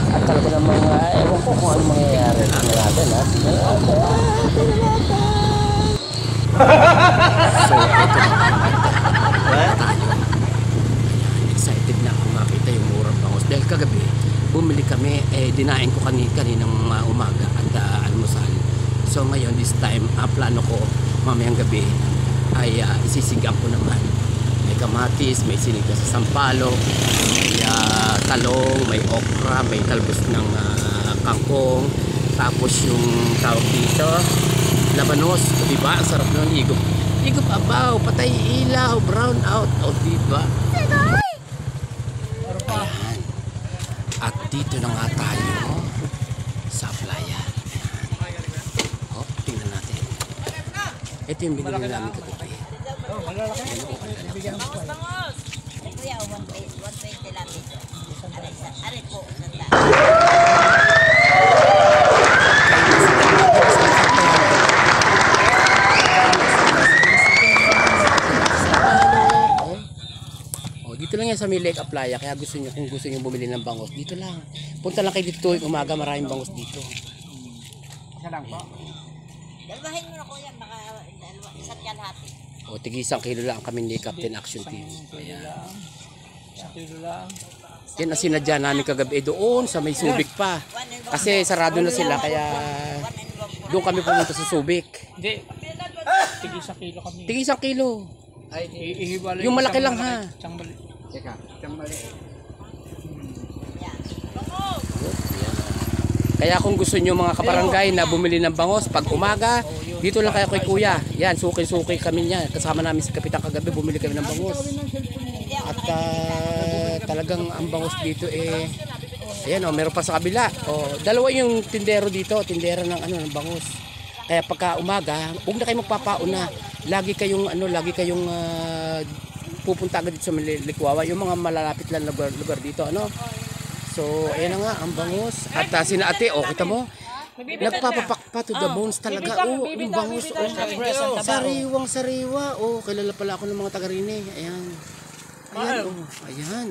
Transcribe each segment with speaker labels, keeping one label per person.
Speaker 1: At talaga namang, ewan ko kung ano mangyayari sa natin, ha? So, ito na tayo. Excited na akong makita yung murang bangos. Dahil kagabi, bumili kami, dinain ko kaninang umaga at almusal. So ngayon, this time, plano ko mamayang gabi ay isisigang ko naman. May kamatis, may sinigang sa sampalok, may talong, may okra, may talbos ng kangkong, tapos yung tawag dito, labanos. Diba? Ang sarap nun. Higop abaw, patay ilaw, brown out. O diba? Ayan. At dito na nga tayo sa playa. O, tingnan natin. Ito yung binili namin kagabi.
Speaker 2: Bangos! Kuya, 120 lang dito. Aray po, sanda.
Speaker 1: Dito lang yan sa may Lake Aplaya, kaya kung gusto niyo bumili ng bangos, dito lang. Punta lang kayo dito tuwing umaga, maraming bangos dito.
Speaker 3: Isa lang po.
Speaker 2: Dalbahin mo na kuya, baka isa't kalahati.
Speaker 1: O, tigi 1 kilo lang kami ni Captain Action Team. Ayan.
Speaker 3: 1 kilo lang.
Speaker 1: Yan ang sinadya namin kagabi doon sa may Subic pa. Kasi sarado na sila, kaya doon kami pumunta sa Subic.
Speaker 3: Hindi. Tigi 1 kilo kami.
Speaker 1: Tigi 1 kilo.
Speaker 3: Ay, ihiwalay
Speaker 1: Yung malaki lang ha.
Speaker 3: Isang mali. Teka, isang mali.
Speaker 1: Kaya kung gusto nyo mga kabarangay na bumili ng bangos pag umaga, dito lang kayo kay kuya. Yan, suki-suki kami niya. Kasama namin si Kapitan kagabi, bumili kami ng bangos. At talagang ang bangos dito ayan o, meron pa sa kabila. O, dalawa yung tindero dito, tindera ng bangos. Kaya pagka umaga, huwag na kayo magpapauna. Lagi kayong pupunta agad dito sa Likwawa, yung mga malalapit lang lugar dito, ano. So, ayan na nga, ang bangos. At sina ate, kita mo, nagpapapakpa to the bones talaga. Yung bangos, sariwang-sariwa. Kilala pala ako ng mga taga-rine. Ayan. Ayan,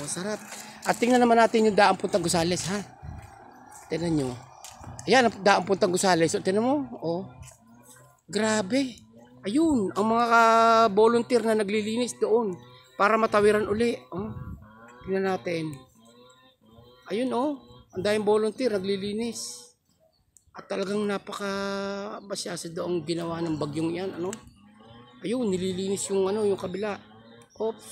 Speaker 1: sarap. At tingnan naman natin yung daang puntang Gusales, ha. Tingnan nyo. Ayan, ang daang puntang Gusales. Tingnan mo, grabe. Ayun, ang mga volunteer na naglilinis doon para matawiran uli. Tingnan natin. Ayun ang daming volunteer naglilinis. At talagang napaka-basyasa doong ginawa ng bagyong yan, Ayun, nililinis yung yung kabila. Oops,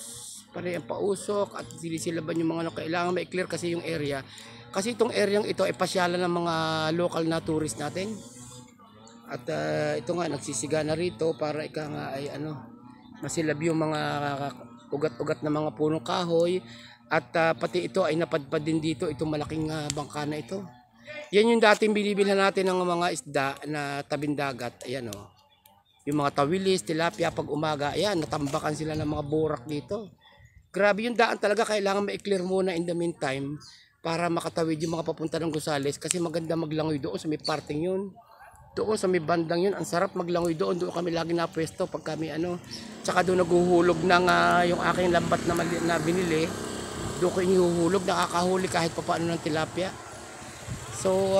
Speaker 1: pare ang pausok at silisilaban yung mga kailangan ma-clear kasi yung area. Kasi itong area ito ay pasyalan ng mga local na tourist natin. At ito nga nagsisiga na rito para ika nga ay masilab yung mga ugat-ugat na mga punong kahoy. At pati ito ay napadpad din dito itong malaking bangka na ito. Yan yung dating binibilhan natin ng mga isda na tabing dagat. Ayan yung mga tawilis, tilapia pag umaga. Ayan, natambakan sila ng mga burak dito. Grabe yung daan talaga, kailangan ma-clear muna in the meantime para makatawid yung mga papunta ng Gusales. Kasi maganda maglangoy doon sa may parting yun. Doon sa may bandang yun, ang sarap maglangoy doon. Doon kami lagi napwesto pag kami tsaka doon naguhulog ng yung aking lambat na binili. Doon ko inihuhulog, nakakahuli kahit papaano ng tilapia. So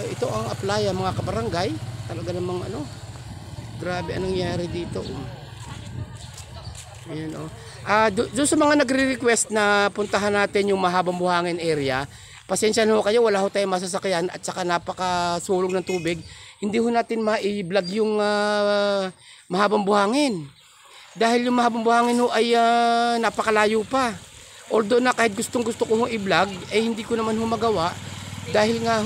Speaker 1: ito ang Aplaya mga kabarangay. Talaga namang grabe anong nangyari dito. Ayan doon sa mga nagre-request na puntahan natin yung mahabang buhangin area, pasensya na kayo, wala ho tayong masasakyan at saka napakasulong ng tubig. Hindi ho natin ma-i-vlog yung mahabang buhangin. Dahil yung mahabang buhangin ho ay napakalayo pa. Although na kahit gustong-gusto ko hong i-vlog, hindi ko naman ho magawa. Dahil nga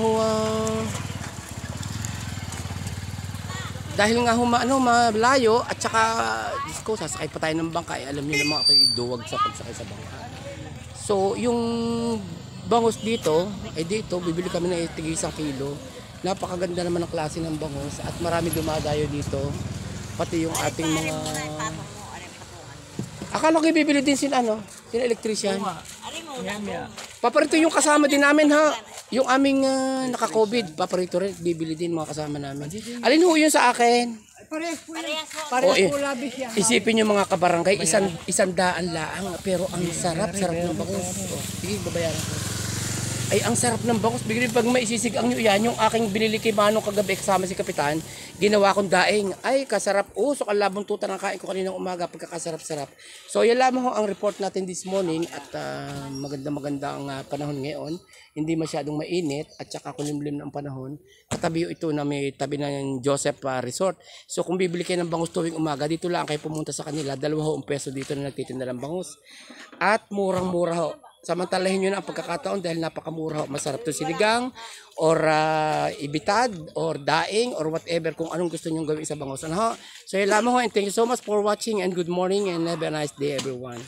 Speaker 1: ho malayo at saka Diyos ko, sasakay pa tayo ng bangka. Alam niyo naman ako yung duwag sa pagsakay sa bangka. So yung bangos dito, dito bibili kami ng tig 1 kilo. Napakaganda naman ang klase ng bangos at marami dumadayo dito. Pati yung ating mga akala ko bibili din sin electrician. Paparito yung kasama din namin ha. Yung aming naka-COVID, paparito rin bibili din mga kasama namin. Alin ho yun sa akin? Parehas po labis yan. Isipin nyo mga kabarangay, 100 laang pero ang sarap ng bangos. Sige, babayaran ko. Ay, ang sarap ng bangus. Bigla pag maisisigang nyo yan, yung aking binili kay Manong kagabi kasama si Kapitan, ginawa kong daing. Ay, kasarap. So kalabong tuta ng kain ko kaninang umaga, pagkakasarap-sarap. So, yan lamang ho ang report natin this morning at maganda-maganda ang panahon ngayon. Hindi masyadong mainit at saka kulimlim ng panahon. Katabi ito na may tabi ng Joseph Resort. So, kung bibili kayo ng bangus tuwing umaga, dito lang kayo pumunta sa kanila. 2 peso dito na nagtitinda ng bangus. At murang-mura ho. Samantalahin nyo na ang pagkakataon dahil napakamura ho. Masarap to sinigang or ibitad or daing or whatever kung anong gusto nyo gawin sa bangus. Ano ho? So yun lamang ho and thank you so much for watching and good morning and have a nice day everyone.